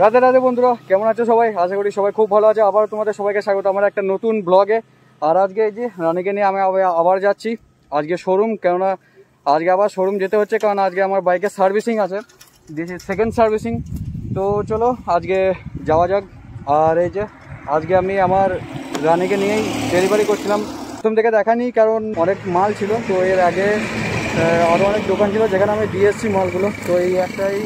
রাধে রাধে বন্ধুরা, কেমন আছো সবাই? আশা করি সবাই খুব ভালো আছে। আবার তোমাদের সবাইকে স্বাগত আমার একটা নতুন ব্লগে। আর আজকে এই যে রানীকে নিয়ে আমি আবার যাচ্ছি আজকে শোরুম, কেননা আজকে আবার শোরুম যেতে হচ্ছে, কারণ আজকে আমার বাইকের সার্ভিসিং আছে, দিস ইজ সেকেন্ড সার্ভিসিং। তো চলো আজকে যাওয়া যাক। আর এই যে আজকে আমি আমার রানীকে নিয়েই ডেলিভারি করছিলাম। প্রথম থেকে দেখানি কারণ অনেক মাল ছিল, তো এর আগে আরও অনেক দোকান ছিল যেখানে আমি দিয়ে এসেছি মালগুলো। তো এই একটাই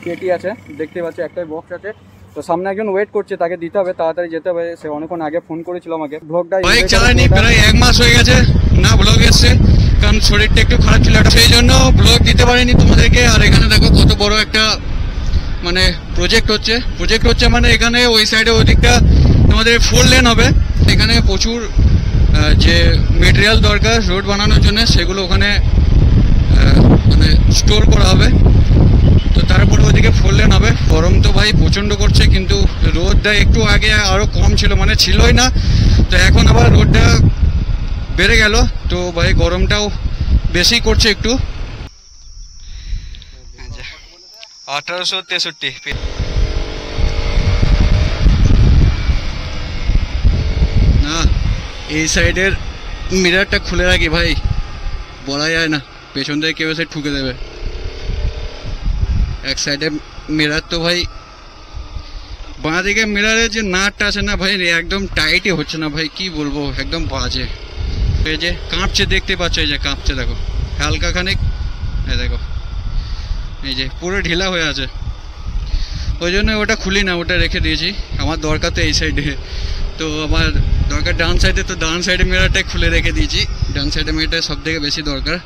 পেটি আছে, দেখতে পাচ্ছি একটাই বক্স আছে। তো সামনে একজন ওয়েট করছে, তাকে দিতে হবে, তাড়াতাড়ি যেতে হবে। সে অনেকক্ষণ আগে ফোন করেছিল আমাকে। ব্লগটা বাইক চালানি প্রায় 1 মাস হয়ে গেছে না ব্লগ এসছে, কারণ শরীরটা একটু খারাপ ছিল, সেই জন্য ব্লগ দিতে পারিনি তোমাদেরকে। আর এখানে দেখো কত বড় একটা মানে প্রজেক্ট হচ্ছে মানে এখানে ওই সাইডে ওই দিকটা তোমাদের 4 লেন হবে। এখানে প্রচুর যে মেটেরিয়াল দরকার রোড বানানোর জন্য সেগুলো ওখানে মানে স্টোর করা হবে। তো তারপরে ওইদিকে 4 লেন হবে। গরম তো ভাই প্রচন্ড করছে, কিন্তু রোদটা একটু আগে আরো কম ছিল, মানে ছিলই না, তো এখন আবার রোদটা বেড়ে গেল। তো ভাই গরমটাও বেশি করছে একটু। 1863 না, এই সাইডের মিরারটা খুলে রাখি ভাই, বলা যায় না পেছন থেকে কেউ এসে ঠুকে দেবে। এক সাইডে মিরার তো ভাই, বাঁ দিকে মিরারের যে নাটটা আছে না ভাই, একদম টাইটই হচ্ছে না ভাই, কি বলবো, একদম বাজে। এই যে কাঁপছে, দেখতে পাচ্ছ, এই যে কাঁপছে, দেখো হালকা খানিক, এই দেখো এই যে পুরো ঢিলা হয়ে আছে। ওই জন্য ওটা খুলি না, ওটা রেখে দিয়েছি। আমার দরকার তো এই সাইডে, তো আমার দরকার ডান সাইডে, তো ডান সাইডে মিরারটাই খুলে রেখে দিয়েছি। ডান সাইডে মিরারটা সব থেকে বেশি দরকার।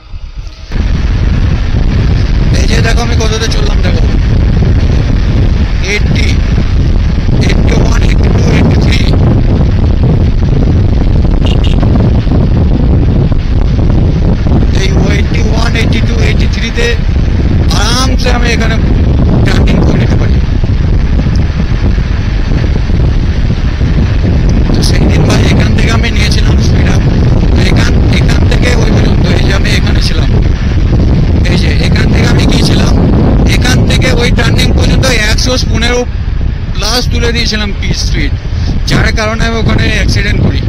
এই যে দেখো আমি কতটা চললাম, দেখো 80, 81, 82, 83। এই 81, 82, 83 তে আরামসে আমি এখানে টার্নিং করে নিতে পারি। তো সেই দিন ভাই এখান থেকে আমি নিয়েছিলাম স্পিড আপ, এখান থেকে ওই পর্যন্ত, এই যে আমি এখানে ছিলাম, এই যে এখান থেকে আমি গিয়েছিলাম, এখান থেকে ওই টার্নিং পর্যন্ত 115 প্লাস তুলে দিয়েছিলাম স্পিড, যার কারণে আমি ওখানে অ্যাক্সিডেন্ট করি।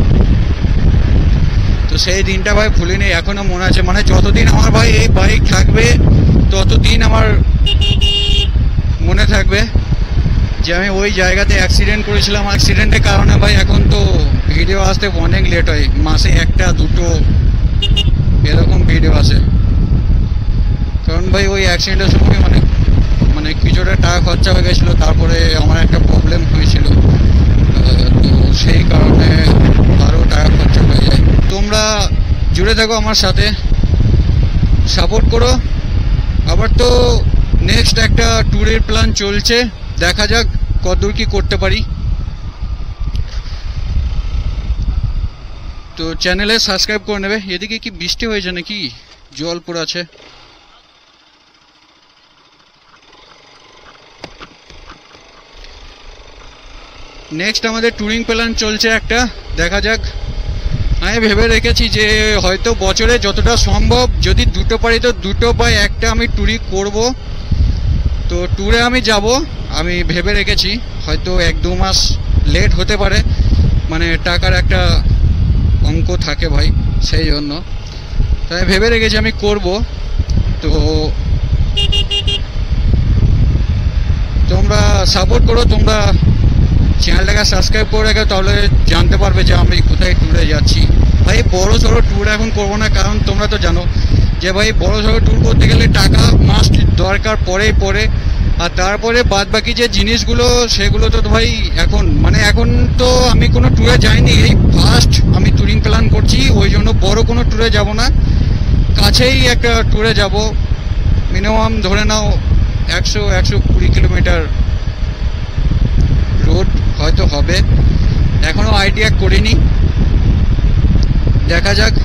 তো সেই দিনটা ভাই ভুলিনি, এখনো মনে আছে। মানে যতদিন আমার ভাই এই বাইক থাকবে ততদিন আমার মনে থাকবে যে আমি ওই জায়গাতে অ্যাক্সিডেন্ট করেছিলাম। অ্যাক্সিডেন্টের কারণে ভাই এখন তো ভিডিও আসতে অনেক লেট হয়, মাসে 1-2 এরকম ভিডিও আসে। কারণ ভাই ওই অ্যাক্সিডেন্টের সময় মানে কিছুটা টাকা খরচা হয়ে গেছিলো, তারপরে আমার একটা প্রবলেম হয়েছিল, তো সেই কারণে আরও টাকা খরচা হয়ে যায়। তোমরা জুড়ে থাকো আমার সাথে, সাপোর্ট করো। আবার তো নেক্সট একটা ট্যুরের প্ল্যান চলছে, দেখা যাক কতদূর কি করতে পারি। তো চ্যানেলে সাবস্ক্রাইব করে নেবে। এদিকে কি বৃষ্টি হয়েছে নাকি, জল পড়ে আছে? নেক্সট আমাদের ট্যুরিং প্ল্যান চলছে একটা, দেখা যাক। আমি ভেবে রেখেছি যে হয়তো বছরে যতটা সম্ভব যদি 2টো পারি তো 2টো বা 1টা আমি ট্যুরিং করব। তো ট্যুরে আমি যাব, আমি ভেবে রেখেছি। হয়তো 1-2 মাস লেট হতে পারে, মানে টাকার একটা অঙ্ক থাকে ভাই, সেই জন্য তাই ভেবে রেখেছি আমি করব। তো তোমরা সাপোর্ট করো, তোমরা চ্যানেলটাকে সাবস্ক্রাইব করে রেখো, তাহলে জানতে পারবে যে আমি কোথায় ট্যুরে যাচ্ছি। ভাই বড়ো সড়ো ট্যুর এখন করবো না, কারণ তোমরা তো জানো যে ভাই বড়ো সড়ো ট্যুর করতে গেলে টাকা মাস্ট দরকার পড়ে। আর তারপরে বাদ বাকি যে জিনিসগুলো সেগুলো তো ভাই এখন তো আমি কোনো ট্যুরে যাইনি, এই ফার্স্ট আমি ট্যুরিং প্ল্যান করছি। ওই জন্য বড় কোনো ট্যুরে যাব না, কাছেই একটা ট্যুরে যাব। মিনিমাম ধরে নাও 100-120 কিলোমিটার রোড হয়তো হবে, এখনো আইডিয়া করিনি, দেখা যাক।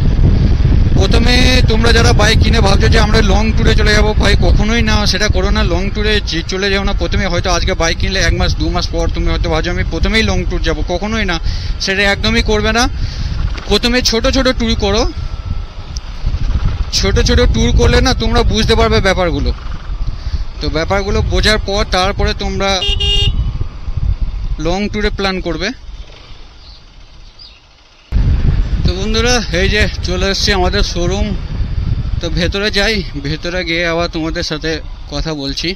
প্রথমে তোমরা যারা বাইক কিনে ভাবছো যে আমরা লং ট্যুরে চলে যাবো, ভাই কখনোই না, সেটা করো না। লং ট্যুরে চলে যাও না প্রথমে। হয়তো আজকে বাইক কিনলে 1-2 মাস পর তুমি হয়তো ভাবছো আমি প্রথমেই লং ট্যুর যাবো, কখনোই না, সেটা একদমই করবে না। প্রথমে ছোট ছোট ট্যুর করো, ছোট ছোট ট্যুর করলে না তোমরা বুঝতে পারবে ব্যাপারগুলো। তো ব্যাপারগুলো বোঝার পর তারপরে তোমরা লং ট্যুরে প্ল্যান করবে। তো বন্ধুরা এই যে চলে এসেছি আমাদের শোরুম। তো ভেতরে যাই, ভেতরে গিয়ে আবার তোমাদের সাথে কথা বলছি।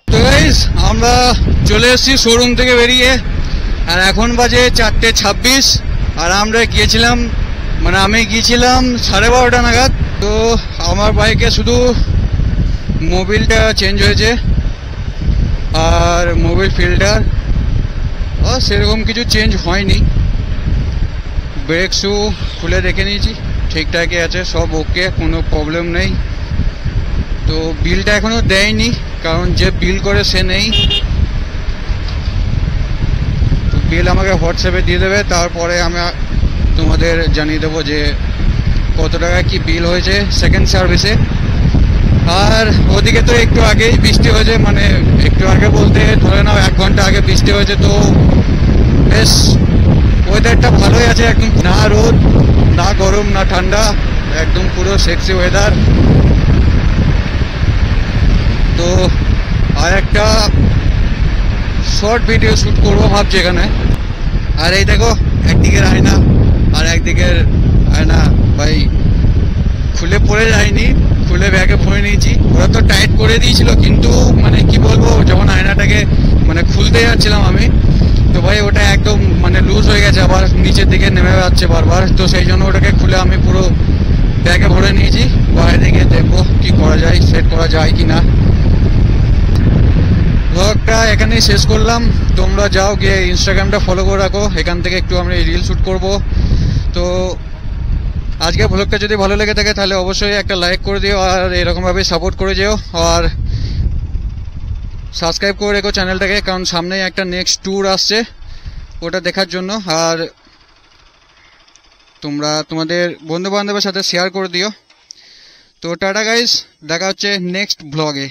তো গাইস আমরা চলে এসেছি শোরুম থেকে বেরিয়ে, আর এখন বাজে 4:26। আর আমরা গিয়েছিলাম, মানে আমি গিয়েছিলাম 12:30 নাগাদ। তো আমার বাইকে শুধু মোবিলটা চেঞ্জ হয়েছে আর মোবিল ফিল্টার, আর সেরকম কিছু চেঞ্জ হয়নি। ব্রেক শু খুলে দেখে নিয়েছি, ঠিকঠাকই আছে, সব ওকে, কোনো প্রবলেম নেই। তো বিলটা এখনো দেয়নি, কারণ যে বিল করে সে নেই। তো বিল আমাকে হোয়াটসঅ্যাপে দিয়ে দেবে, তারপরে আমি তোমাদের জানিয়ে দেবো যে কত টাকা কি বিল হয়েছে সেকেন্ড সার্ভিসে। আর ওদিকে তো একটু আগেই বৃষ্টি হয়েছে, মানে একটু আগে বলতে ধরে নাও 1 ঘন্টা আগে বৃষ্টি হয়েছে। তো বেশ ওয়েদারটা ভালোই আছে, একদম না রোদ না গরম না ঠান্ডা, একদম পুরো সেক্সি ওয়েদার। তো আর একটা শর্ট ভিডিও শ্যুট করবো ভাবছি এখানে। আর এই দেখো একদিকের আয়না আর একদিকের আয়না ভাই খুলে পড়ে যায়নি, খুলে ব্যাগে ভরে নিয়েছি। ওরা তো টাইট করে দিয়েছিল, কিন্তু মানে কি বলবো, যখন আয়নাটাকে মানে খুলতে যাচ্ছিলাম আমি, তো ভাই ওটা একদম মানে লুজ হয়ে গেছে, আবার নিচের দিকে নেমে যাচ্ছে বারবার। তো সেই জন্য ওটাকে খুলে আমি পুরো ব্যাগে ভরে নিয়েছি। বাইরে গিয়ে দেখবো কি করা যায়, সেট করা যায় কি না। ব্লগটা এখানেই শেষ করলাম। তোমরা যাও গিয়ে ইনস্টাগ্রামটা ফলো করে রাখো, এখান থেকে একটু আমরা রিল শ্যুট করব। তো আজকে ব্লগটা যদি ভালো লেগে থাকে তাহলে অবশ্যই একটা লাইক করে দিও, আর এরকমভাবে সাপোর্ট করে যেও, আর সাবস্ক্রাইব করে রেখো চ্যানেলটাকে, কারণ সামনেই একটা নেক্সট ট্যুর আসছে, ওটা দেখার জন্য। আর তোমরা তোমাদের বন্ধু বান্ধবের সাথে শেয়ার করে দিও। তো টাটা গাইস, দেখা হচ্ছে নেক্সট ব্লগে।